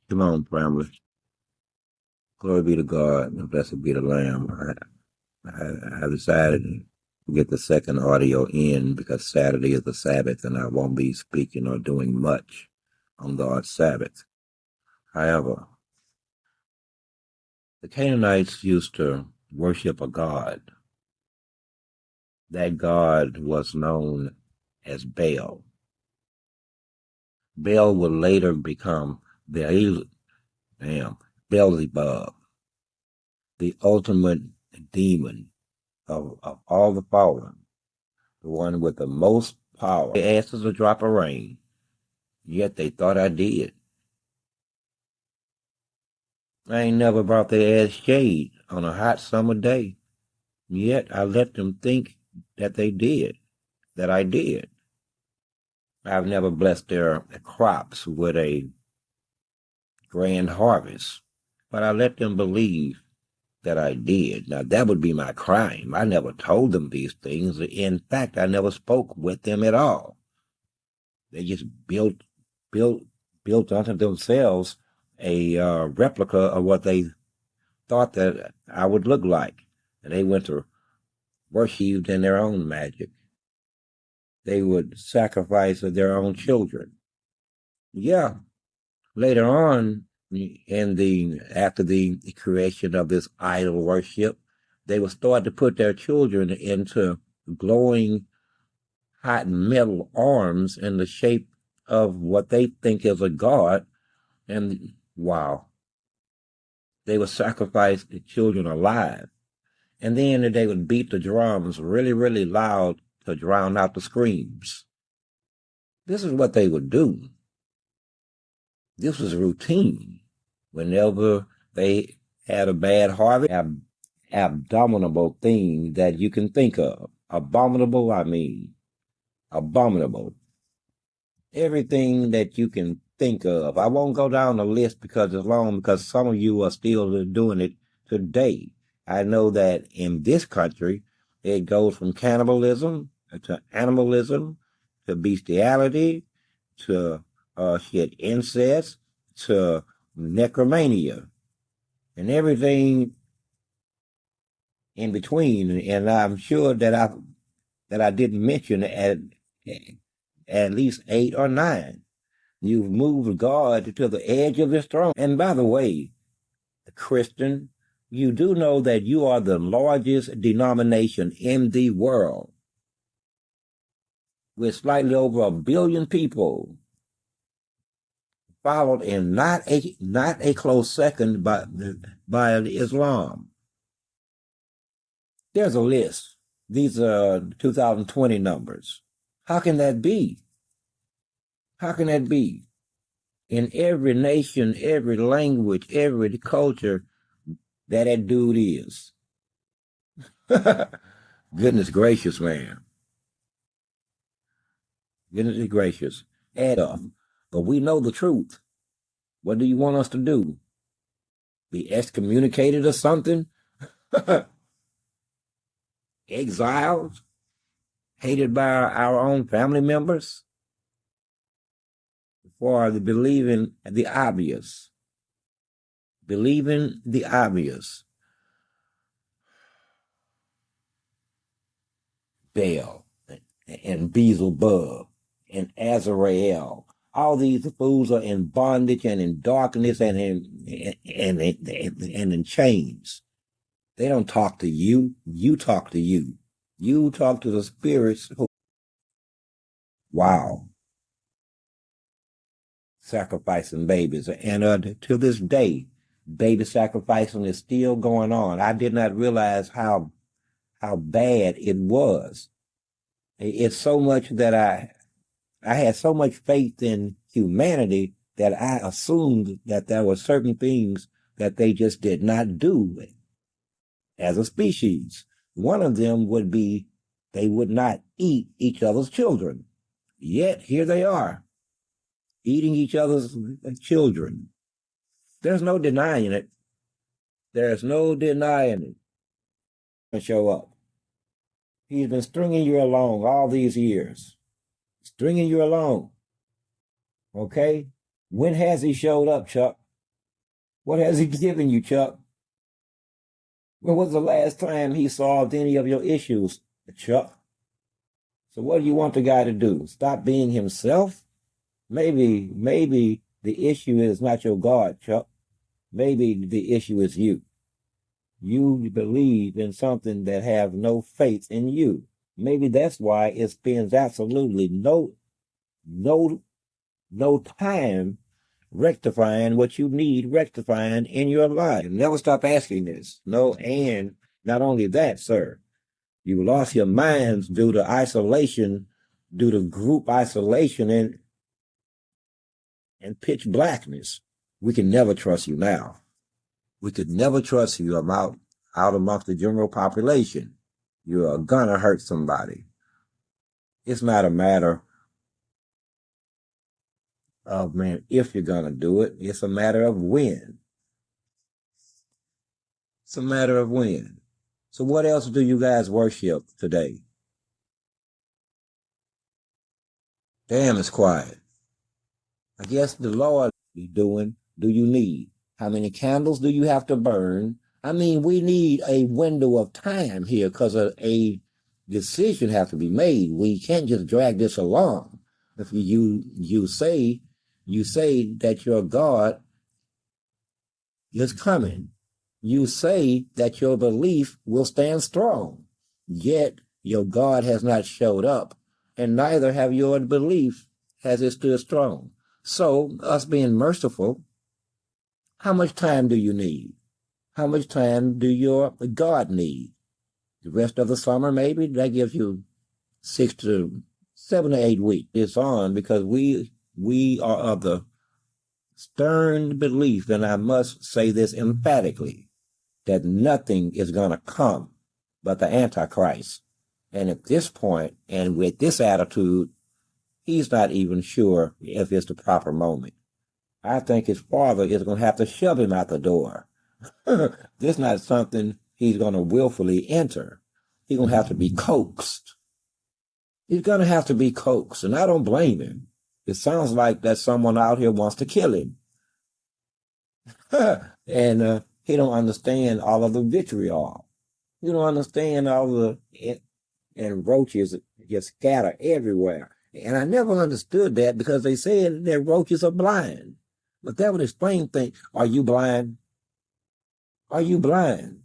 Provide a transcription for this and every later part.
Come on, family. Glory be to God and blessed be the Lamb. I decided to get the second audio in because Saturday is the Sabbath and I won't be speaking or doing much on God's Sabbath. However, the Canaanites used to worship a god. That god was known as Baal. Baal would later become Beelzebub, the ultimate demon of all the fallen, the one with the most power. They asked us a drop of rain, yet they thought I did. I ain't never brought their ass shade on a hot summer day, yet I let them think that they did, that I did. I've never blessed their crops with a grand harvest, but I let them believe that I did. Now that would be my crime. I never told them these things. In fact, I never spoke with them at all. They just built, built unto themselves a replica of what they thought that I would look like, and they went to worship in their own magic. They would sacrifice their own children. Yeah, later on, after the creation of this idol worship, they would start to put their children into glowing hot metal arms in the shape of what they think is a god. And wow, they would sacrifice the children alive. And then they would beat the drums really, really loud to drown out the screams. This is what they would do. This was routine. Whenever they had a bad harvest, abominable thing that you can think of. Abominable, I mean, abominable. Everything that you can think of. I won't go down the list because it's long, because some of you are still doing it today. I know that in this country, it goes from cannibalism to animalism to bestiality to incest to necromania and everything in between. And I'm sure that I didn't mention at least 8 or 9. You've moved God to the edge of his throne. And by the way, Christian, you do know that you are the largest denomination in the world, with slightly over 1 billion people, followed in not a close second by Islam. There's a list. These are 2020 numbers. How can that be? How can that be? In every nation, every language, every culture, that dude is. Goodness gracious, man. Goodness gracious. But we know the truth. What do you want us to do? Be excommunicated or something? Exiled? Hated by our own family members? For believing the obvious. Believing the obvious. Baal and Beelzebub and Azrael. All these fools are in bondage and in darkness and in chains. They don't talk to you. You talk to you. You talk to the spirits who. Wow. Sacrificing babies. And to this day, baby sacrificing is still going on. I did not realize how bad it was. It's so much that I had so much faith in humanity that I assumed that there were certain things that they just did not do as a species. One of them would be they would not eat each other's children. Yet here they are, eating each other's children. There's no denying it. There's no denying it. Show up. He's been stringing you along all these years. Stringing you along. Okay? When has he showed up, Chuck? What has he given you, Chuck? When was the last time he solved any of your issues, Chuck? So what do you want the guy to do? Stop being himself? Maybe the issue is not your God, Chuck. Maybe the issue is you. You believe in something that have no faith in you. Maybe that's why it spends absolutely no no time rectifying what you need rectifying in your life. You never stop asking this. No, and not only that, sir, you lost your minds due to isolation, due to group isolation and pitch blackness. We can never trust you now. We could never trust you out amongst the general population. You're gonna hurt somebody. It's not a matter of, man, if you're gonna do it. It's a matter of when. It's a matter of when. So what else do you guys worship today? Damn, it's quiet. I guess the Lord is doing, do you need? How many candles do you have to burn? I mean, we need a window of time here because a decision has to be made. We can't just drag this along. If you say that your God is coming, you say that your belief will stand strong, yet your God has not showed up, and neither have your belief has it stood strong. So, us being merciful, how much time do you need? How much time do your God need? The rest of the summer, maybe? That gives you 7 to 8 weeks. It's on because we are of the stern belief, and I must say this emphatically, that nothing is going to come but the Antichrist. And at this point, and with this attitude, he's not even sure if it's the proper moment. I think his father is going to have to shove him out the door. This is not something he's going to willfully enter. He's going to have to be coaxed. He's going to have to be coaxed, and I don't blame him. It sounds like that someone out here wants to kill him. And he don't understand all of the vitriol. You don't understand all the and roaches just scatter everywhere. And I never understood that because they said that roaches are blind. But that would explain things. Are you blind? Are you blind?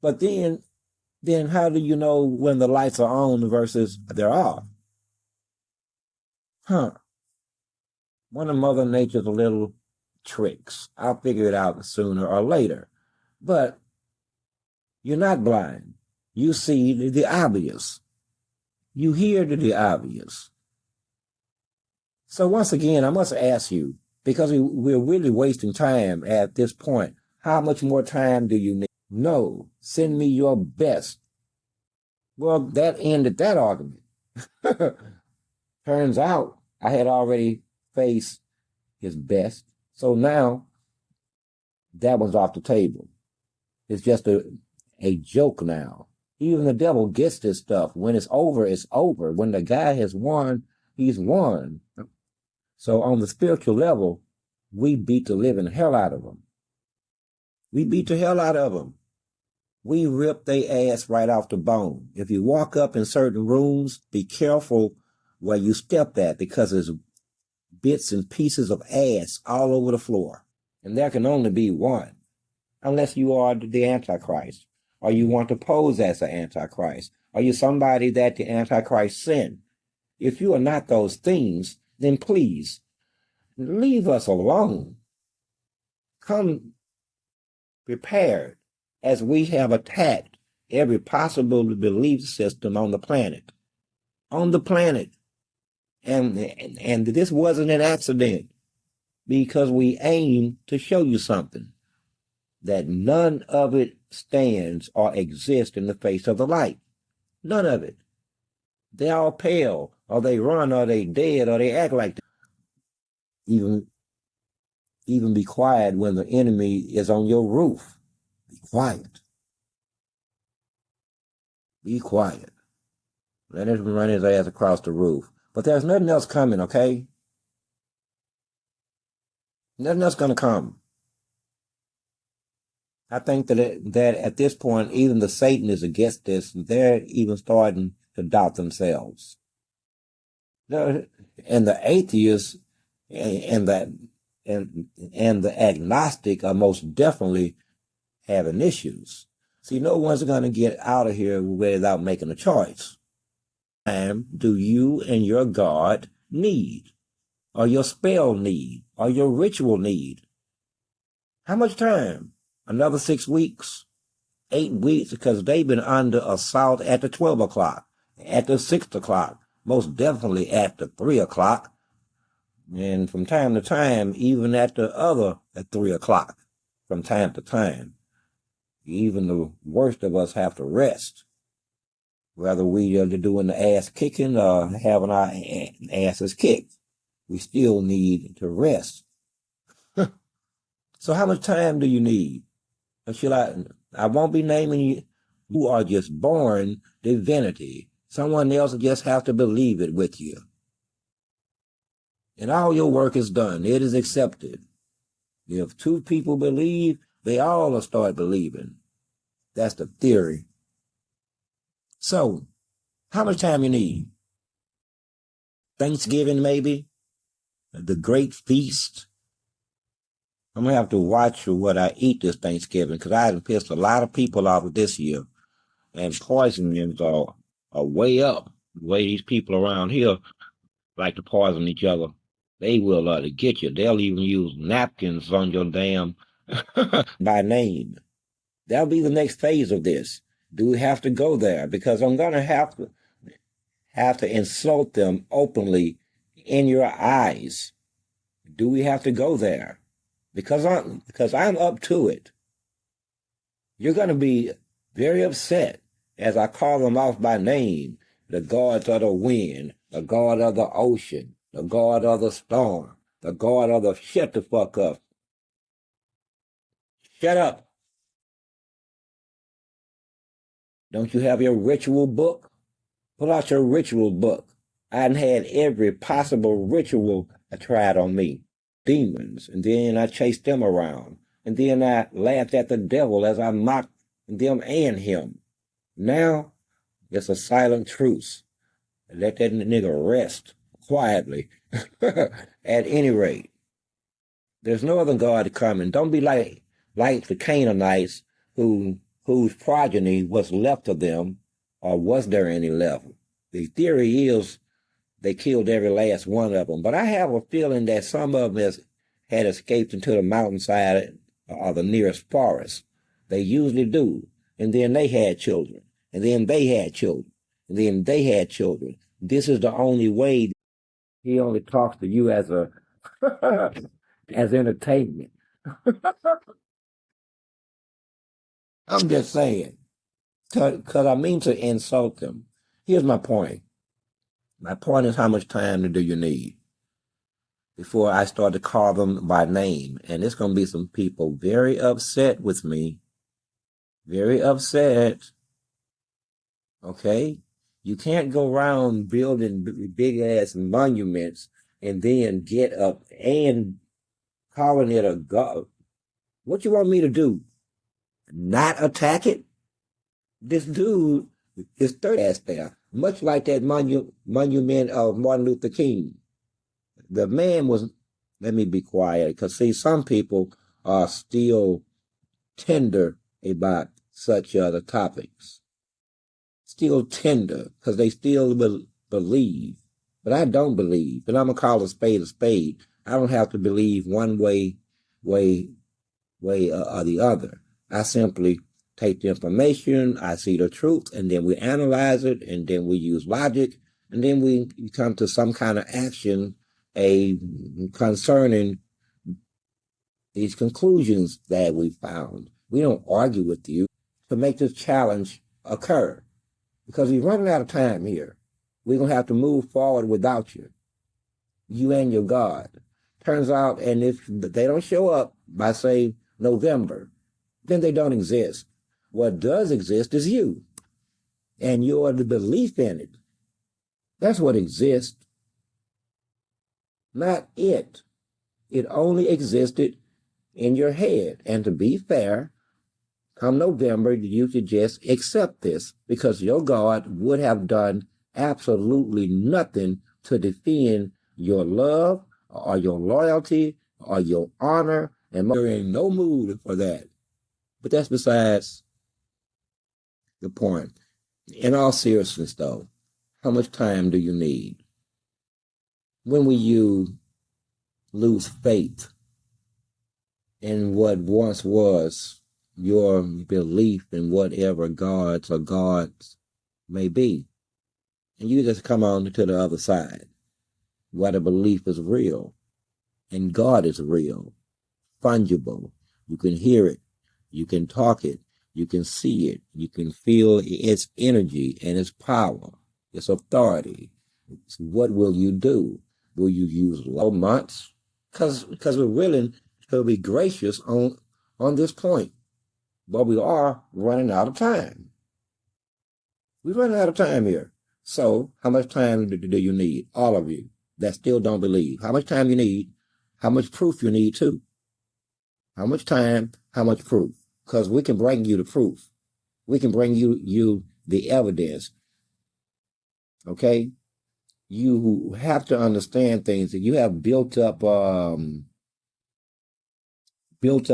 But then how do you know when the lights are on versus they're off? One of Mother Nature's little tricks. I'll figure it out sooner or later. But you're not blind. You see the obvious. You hear the obvious. So once again, I must ask you, because we're really wasting time at this point, how much more time do you need? No, send me your best. Well, that ended that argument. Turns out I had already faced his best. So now that one's off the table. It's just a joke now. Even the devil gets this stuff. When it's over, it's over. When the guy has won, he's won. So on the spiritual level, we beat the living hell out of them. We beat the hell out of them. We rip their ass right off the bone. If you walk up in certain rooms, be careful where you step at because there's bits and pieces of ass all over the floor. And there can only be one, unless you are the Antichrist, or you want to pose as the Antichrist, or you're somebody that the Antichrist sent. If you are not those things, then please leave us alone. Come prepared, as we have attacked every possible belief system on the planet. On the planet. And this wasn't an accident, because we aim to show you something, that none of it stands or exists in the face of the light. None of it. They all pale, or they run, or they dead, or they act like even be quiet when the enemy is on your roof. Be quiet. Be quiet. Let him run his ass across the roof. But there's nothing else coming, okay? Nothing else gonna come. I think that at this point, even the Satanists against this, they're even starting to doubt themselves. And the atheists and and the agnostic are most definitely having issues. See, no one's going to get out of here without making a choice. Do you and your God need, or your spell need, or your ritual need? How much time? Another 6 weeks? 8 weeks? Because they've been under assault at the 12 o'clock, at the 6 o'clock, most definitely at the 3 o'clock, and from time to time, even at the other at 3 o'clock, from time to time. Even the worst of us have to rest, whether we are doing the ass kicking or having our asses kicked. We still need to rest. So how much time do you need? I won't be naming you who are just born divinity. Someone else just have to believe it with you. And all your work is done. It is accepted. If two people believe, they all will start believing. That's the theory. So, how much time you need? Thanksgiving, maybe? The great feast? I'm going to have to watch what I eat this Thanksgiving, because I have pissed a lot of people off this year. And poisons are way up. The way these people around here like to poison each other, they will to get you. They'll even use napkins on your damn by name. That'll be the next phase of this. Do we have to go there? Because I'm going to have to insult them openly in your eyes. Do we have to go there? Because I'm up to it. You're going to be very upset as I call them off by name. The gods of the wind, the god of the ocean, the god of the storm, the god of the shut the fuck up. Shut up. Don't you have your ritual book? Pull out your ritual book. I had every possible ritual I tried on me. Demons, and then I chased them around. And then I laughed at the devil as I mocked them and him. Now, it's a silent truce. Let that nigga rest quietly. At any rate, there's no other God coming. Don't be like the Canaanites whose progeny was left of them, or was there any left? The theory is they killed every last one of them. But I have a feeling that some of them had escaped into the mountainside or the nearest forest. They usually do. And then they had children. And then they had children. And then they had children. This is the only way. He only talks to you as as entertainment. I'm just saying. Because I mean to insult them. Here's my point. My point is, how much time do you need before I start to call them by name? And it's going to be some people very upset with me. Very upset. Okay? You can't go around building big ass monuments and then get up and calling it a god. What you want me to do? Not attack it? This dude is third ass there, much like that monument of Martin Luther King. The man was, let me be quiet, because see, some people are still tender about such other topics. Still tender, because they still believe. But I don't believe, and I'm going to call a spade a spade. I don't have to believe one way or the other. I simply take the information, I see the truth, and then we analyze it, and then we use logic, and then we come to some kind of action concerning these conclusions that we found. We don't argue with you to make this challenge occur, because we're running out of time here. We're going to have to move forward without you and your God. Turns out, and if they don't show up by, say, November, then they don't exist. What does exist is you and your belief in it. That's what exists, not it. It only existed in your head. And to be fair, come November, you should just accept this because your God would have done absolutely nothing to defend your love or your loyalty or your honor, and you're in no mood for that. But that's besides the point. In all seriousness, though, how much time do you need? When will you lose faith in what once was your belief in whatever gods or gods may be? And you just come on to the other side, where the belief is real and God is real, fungible. You can hear it, you can talk it, you can see it, you can feel its energy and its power, its authority. What will you do? Will you use low months? Because we're willing to be gracious on this point, but we are running out of time. We're running out of time here. So how much time do you need? All of you that still don't believe. How much time you need? How much proof you need too? How much time? How much proof? Because we can bring you the proof. We can bring you the evidence. Okay? You have to understand things that you have built up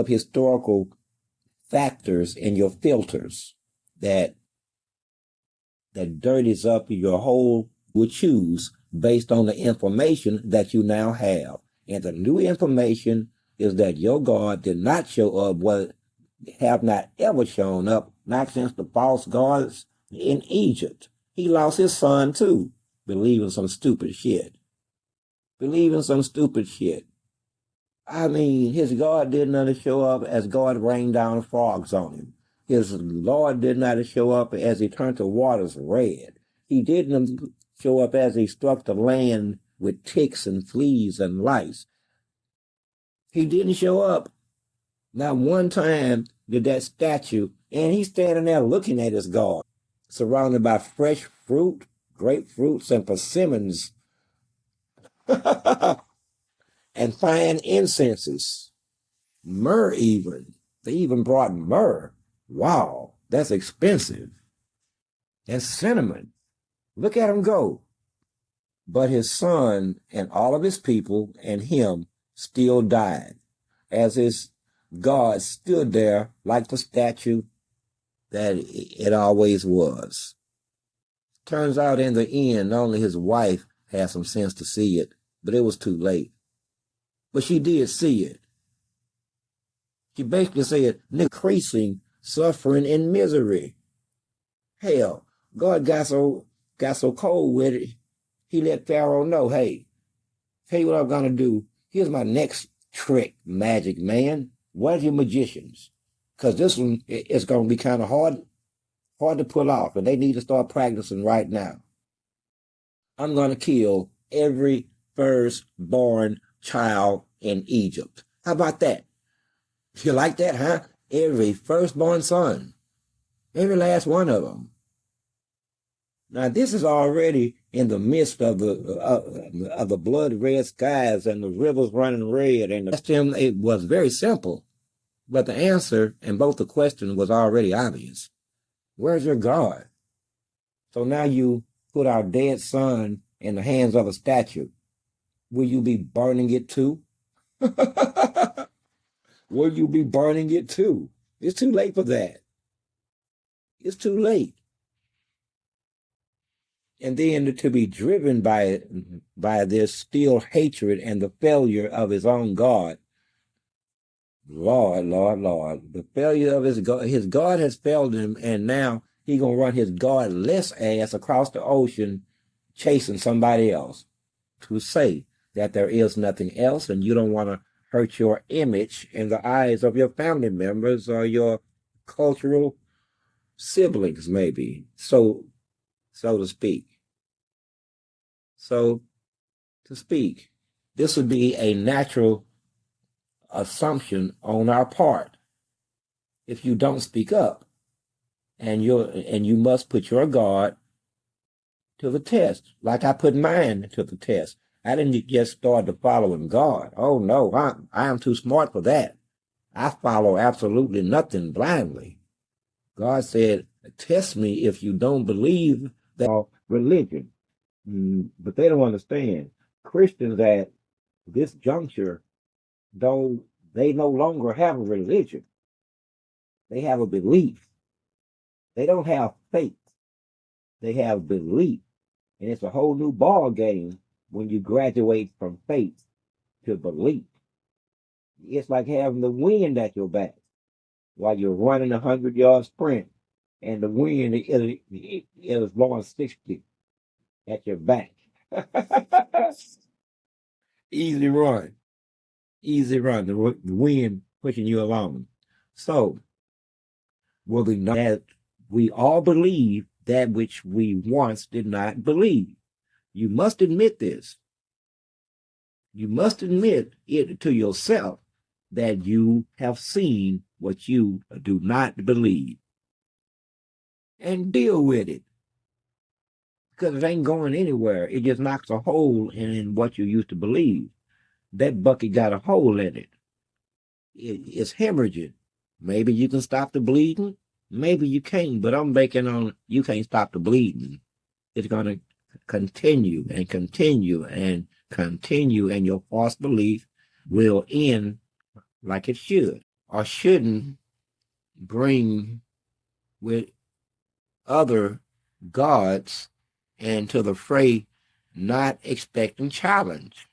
historical factors in your filters that dirties up your whole would choose based on the information that you now have. And the new information is that your God did not show up, have not ever shown up, not since the false gods in Egypt. He lost his son too, believing some stupid shit. I mean, his God did not show up as God rained down frogs on him. His Lord did not show up as he turned the waters red. He didn't show up as he struck the land with ticks and fleas and lice. He didn't show up. Not one time did that statue, and he's standing there looking at his God, surrounded by fresh fruit, grapefruits, and persimmons, and fine incenses. Myrrh even. They even brought myrrh. Wow, that's expensive. And cinnamon. Look at him go. But his son and all of his people and him still died, as his God stood there like the statue that it always was. Turns out in the end, only his wife had some sense to see it, but it was too late. But she did see it. She basically said, increasing suffering and misery. Hell, God got so cold with it, he let Pharaoh know, hey, tell you what I'm going to do. Here's my next trick, magic man. Where's your magicians? Because this one is going to be kind of hard to pull off, and they need to start practicing right now. I'm going to kill every firstborn child in Egypt. How about that? You like that, huh? Every firstborn son. Every last one of them. Now, this is already in the midst of the blood red skies and the rivers running red. And it was very simple, but the answer and both the question was already obvious. Where's your God? So now you put our dead son in the hands of a statue. Will you be burning it too? Will you be burning it too? It's too late for that. It's too late. And then to be driven by this still hatred and the failure of his own God. Lord, the failure of his God has failed him, and now he's going to run his godless ass across the ocean chasing somebody else to say that there is nothing else, and you don't want to hurt your image in the eyes of your family members or your cultural siblings, maybe, so to speak. So to speak, this would be a natural assumption on our part if you don't speak up, and you must put your God to the test, like I put mine to the test. I didn't just start to following God. Oh no, I am too smart for that. I follow absolutely nothing blindly. God said, test me if you don't believe that religion. But they don't understand. Christians at this juncture don't they no longer have a religion. They have a belief. They don't have faith. They have belief. And it's a whole new ball game when you graduate from faith to belief. It's like having the wind at your back while you're running 100-yard sprint, and the wind is blowing 60 at your back. Easy run, easy run. The wind pushing you along. So, will we know that we all believe that which we once did not believe? You must admit this. You must admit it to yourself that you have seen what you do not believe and deal with it because it ain't going anywhere. It just knocks a hole in what you used to believe. That bucket got a hole in it. It's hemorrhaging. Maybe you can stop the bleeding. Maybe you can't, but I'm banking on you can't stop the bleeding. It's going to continue and continue and continue, and your false belief will end like it should or shouldn't bring with other gods into the fray, not expecting challenge.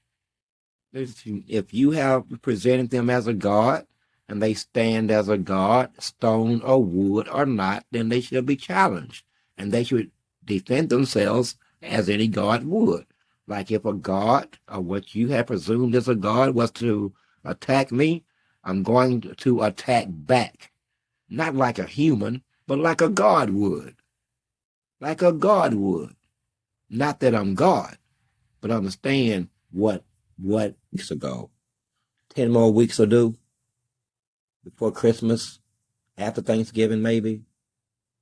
If you have presented them as a god and they stand as a god, stone or wood or not, then they should be challenged and they should defend themselves as any god would. Like if a god or what you have presumed as a god was to attack me, I'm going to attack back. Not like a human, but like a god would. Like a god would. Not that I'm God, but understand what weeks ago. 10 more weeks to do before Christmas, after Thanksgiving maybe.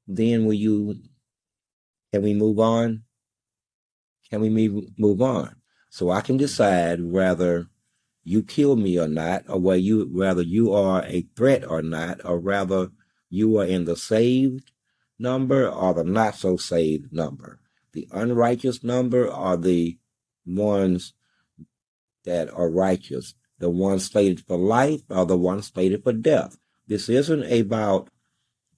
Then can we move on? Can we move on? So I can decide whether you kill me or not, or whether you are a threat or not, or rather you are in the saved number or the not so saved number, the unrighteous number or the ones that are righteous, the ones slated for life or the ones slated for death. This isn't about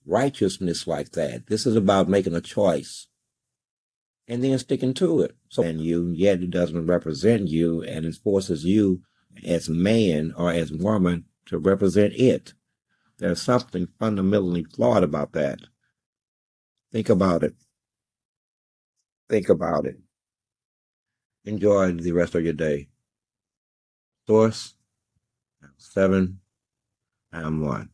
righteousness like that. This is about making a choice and then sticking to it. So, and yet it doesn't represent you, and it forces you as man or as woman to represent it. There's something fundamentally flawed about that. Think about it. Think about it. Enjoy the rest of your day. Source 7, I'm 1.